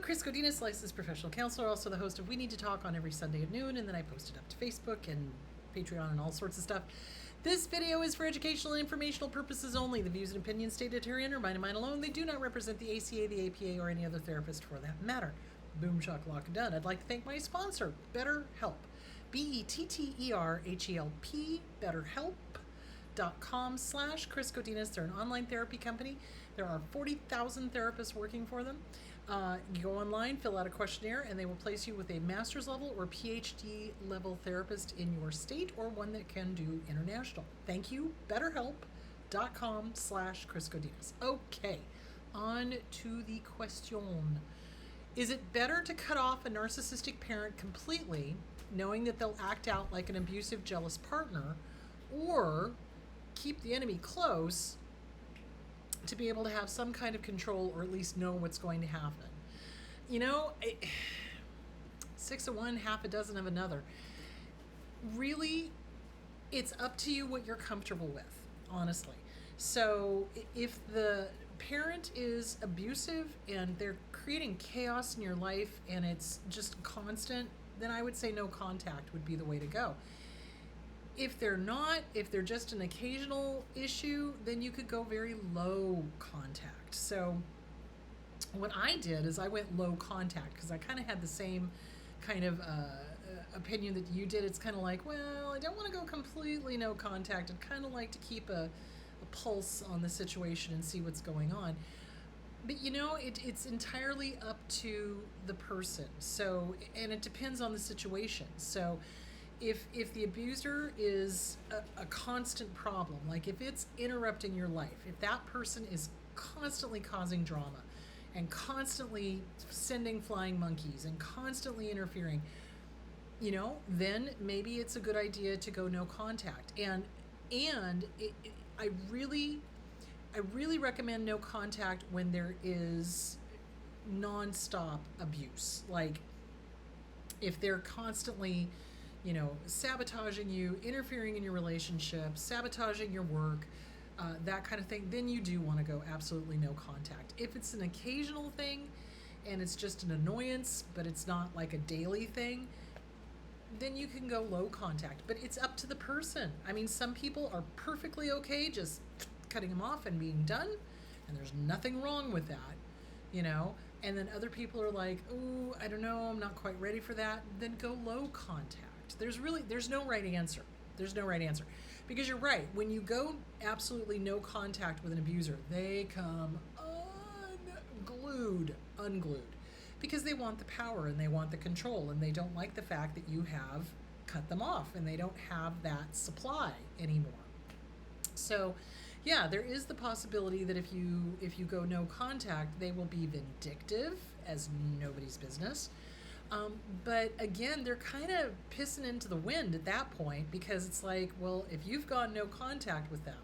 Chris Godinez, licensed professional counselor, also the host of We Need to Talk on every Sunday at noon, and then I post it up to Facebook and Patreon and all sorts of stuff. This video is for educational and informational purposes only. The views and opinions stated herein are mine and mine alone. They do not represent the ACA, the APA, or any other therapist for that matter. Boom, shock, lock, done. I'd like to thank my sponsor, BetterHelp. BetterHelp. BetterHelp.com/Chris Godinez. They're an online therapy company. There are 40,000 therapists working for them. You go online, fill out a questionnaire, and they will place you with a master's level or PhD level therapist in your state or one that can do international. Thank you, BetterHelp.com/Chris Godinez. Okay, on to the question. Is it better to cut off a narcissistic parent completely, knowing that they'll act out like an abusive, jealous partner, or keep the enemy close to be able to have some kind of control or at least know what's going to happen? You know, 6 of one, half a dozen of another. Really, it's up to you what you're comfortable with, honestly. So if the parent is abusive and they're creating chaos in your life and it's just constant, then I would say no contact would be the way to go. If they're not, if they're just an occasional issue, then you could go very low contact. So what I did is I went low contact because I kind of had the same kind of opinion that you did. It's kind of like, well, I don't want to go completely no contact. I'd kind of like to keep a pulse on the situation and see what's going on. But you know, it's entirely up to the person. So, and it depends on the situation. So if the abuser is a constant problem, like if it's interrupting your life, if that person is constantly causing drama and constantly sending flying monkeys and constantly interfering, you know, then maybe it's a good idea to go no contact. And I really recommend no contact when there is nonstop abuse. Like if they're constantly, you know, sabotaging you, interfering in your relationship, sabotaging your work, that kind of thing, then you do want to go absolutely no contact. If it's an occasional thing and it's just an annoyance, but it's not like a daily thing, then you can go low contact. But it's up to the person. I mean, some people are perfectly okay just cutting them off and being done, and there's nothing wrong with that, you know. And then other people are like, oh, I don't know, I'm not quite ready for that. Then go low contact. There's no right answer. There's no right answer. Because you're right, when you go absolutely no contact with an abuser, they come unglued. Because they want the power and they want the control and they don't like the fact that you have cut them off and they don't have that supply anymore. So yeah, there is the possibility that if you go no contact, they will be vindictive as nobody's business. But again, they're kind of pissing into the wind at that point, because it's like, well, if you've gone no contact with them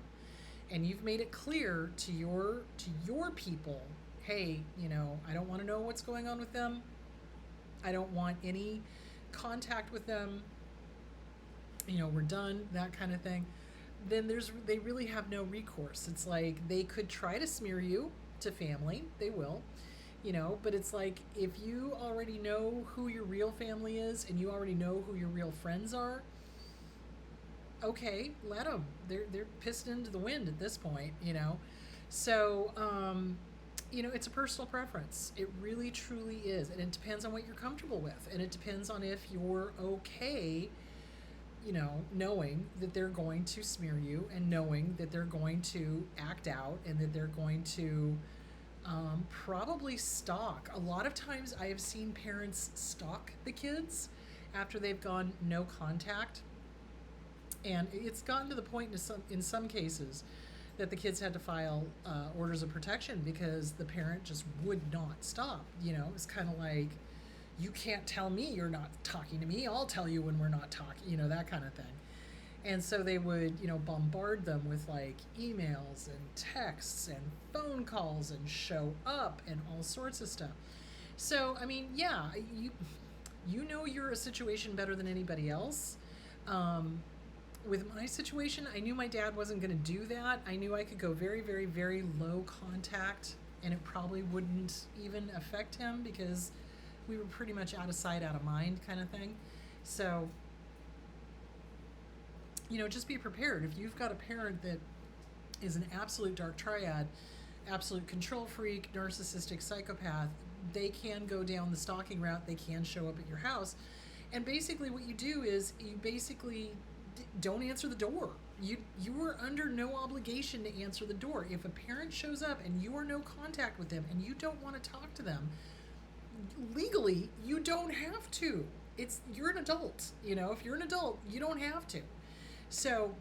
and you've made it clear to your people, hey, you know, I don't want to know what's going on with them. I don't want any contact with them. You know, we're done, that kind of thing. Then they really have no recourse. It's like they could try to smear you to family. They will. You know, but it's like, if you already know who your real family is and you already know who your real friends are, okay, let them. They're pissed into the wind at this point, you know. So, you know, it's a personal preference. It really, truly is. And it depends on what you're comfortable with. And it depends on if you're okay, you know, knowing that they're going to smear you and knowing that they're going to act out and that they're going to probably stalk. A lot of times I have seen parents stalk the kids after they've gone no contact. And it's gotten to the point in some cases that the kids had to file orders of protection because the parent just would not stop. You know, it's kind of like, you can't tell me you're not talking to me. I'll tell you when we're not talking, you know, that kind of thing. And so they would, you know, bombard them with like emails and texts and phone calls and show up and all sorts of stuff. So, I mean, yeah, you know your situation better than anybody else. With my situation, I knew my dad wasn't going to do that. I knew I could go very, very, very low contact and it probably wouldn't even affect him because we were pretty much out of sight, out of mind kind of thing. So, just be prepared. If you've got a parent that is an absolute dark triad, absolute control freak, narcissistic psychopath, they can go down the stalking route. They can show up at your house. And basically what you do is you basically don't answer the door. You are under no obligation to answer the door. If a parent shows up and you are no contact with them and you don't want to talk to them, legally you don't have to. You're an adult. If you're an adult, you don't have to. So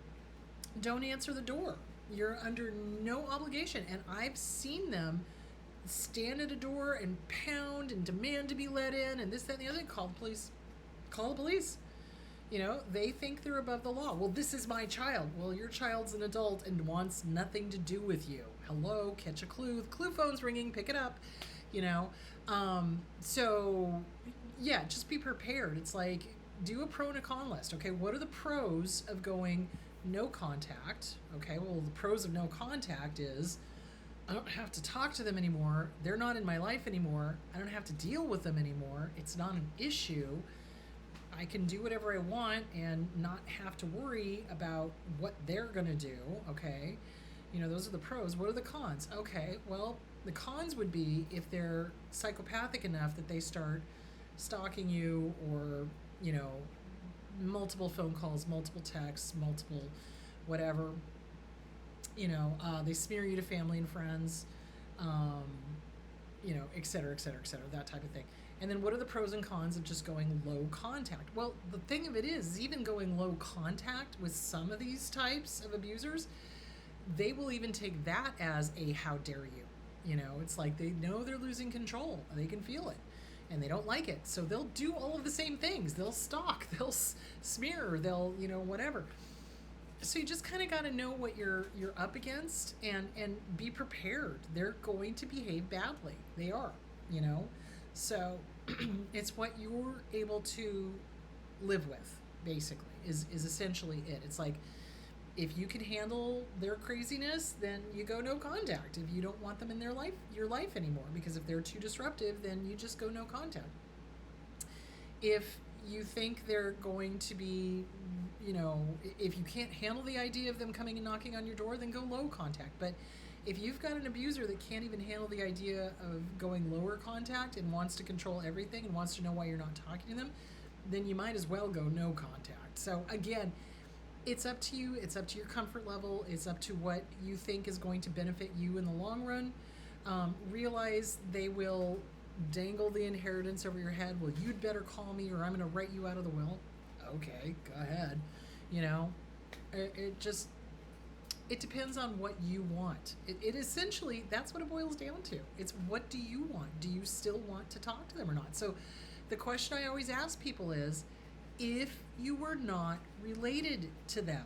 don't answer the door. You're under no obligation. And I've seen them stand at a door and pound and demand to be let in and this, that, and the other thing. Call the police. Call the police. They think they're above the law. Well, this is my child. Well, your child's an adult and wants nothing to do with you. Hello, catch a clue. The clue phone's ringing. Pick it up. So, yeah, just be prepared. It's like, do a pro and a con list. Okay, what are the pros of going no contact? Okay, well, the pros of no contact is I don't have to talk to them anymore. They're not in my life anymore. I don't have to deal with them anymore. It's not an issue. I can do whatever I want and not have to worry about what they're going to do, okay? Those are the pros. What are the cons? Okay, well, the cons would be if they're psychopathic enough that they start stalking you or, multiple phone calls, multiple texts, multiple whatever. They smear you to family and friends, et cetera, et cetera, et cetera, that type of thing. And then what are the pros and cons of just going low contact? Well, the thing of it is even going low contact with some of these types of abusers, they will even take that as a how dare you. It's like they know they're losing control. They can feel it. And they don't like it. So they'll do all of the same things. They'll stalk. They'll smear. They'll, whatever. So you just kind of got to know what you're up against and be prepared. They're going to behave badly. They are, So it's what you're able to live with, basically, is essentially it. It's like, if you can handle their craziness, then you go no contact. If you don't want them in your life anymore, because if they're too disruptive, then you just go no contact. If you think they're going to be, if you can't handle the idea of them coming and knocking on your door, then go low contact. But if you've got an abuser that can't even handle the idea of going lower contact and wants to control everything and wants to know why you're not talking to them, then you might as well go no contact. So again, it's up to you. It's up to your comfort level. It's up to what you think is going to benefit you in the long run. Realize they will dangle the inheritance over your head. Well, you'd better call me or I'm going to write you out of the will. Okay, go ahead. It depends on what you want. It essentially, that's what it boils down to. It's what do you want? Do you still want to talk to them or not? So the question I always ask people is, if you were not related to them,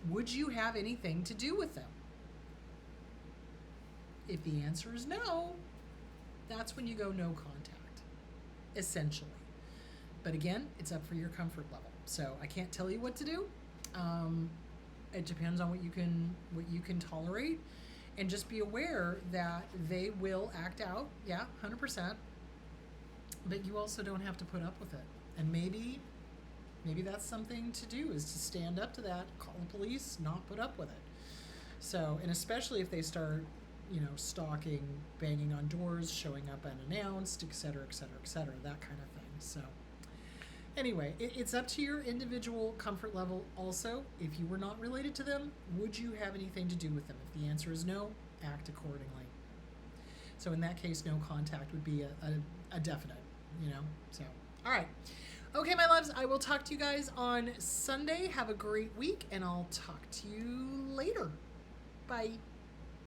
would you have anything to do with them? If the answer is no, that's when you go no contact, essentially. But again, it's up for your comfort level. So I can't tell you what to do. It depends on what you can tolerate, and just be aware that they will act out. Yeah, 100%. But you also don't have to put up with it. And maybe that's something to do, is to stand up to that, call the police, not put up with it. So, and especially if they start, stalking, banging on doors, showing up unannounced, et cetera, et cetera, et cetera, that kind of thing. So anyway, it's up to your individual comfort level. Also, if you were not related to them, would you have anything to do with them? If the answer is no, act accordingly. So in that case, no contact would be a definite, So, all right. Okay, my loves, I will talk to you guys on Sunday. Have a great week, and I'll talk to you later. Bye.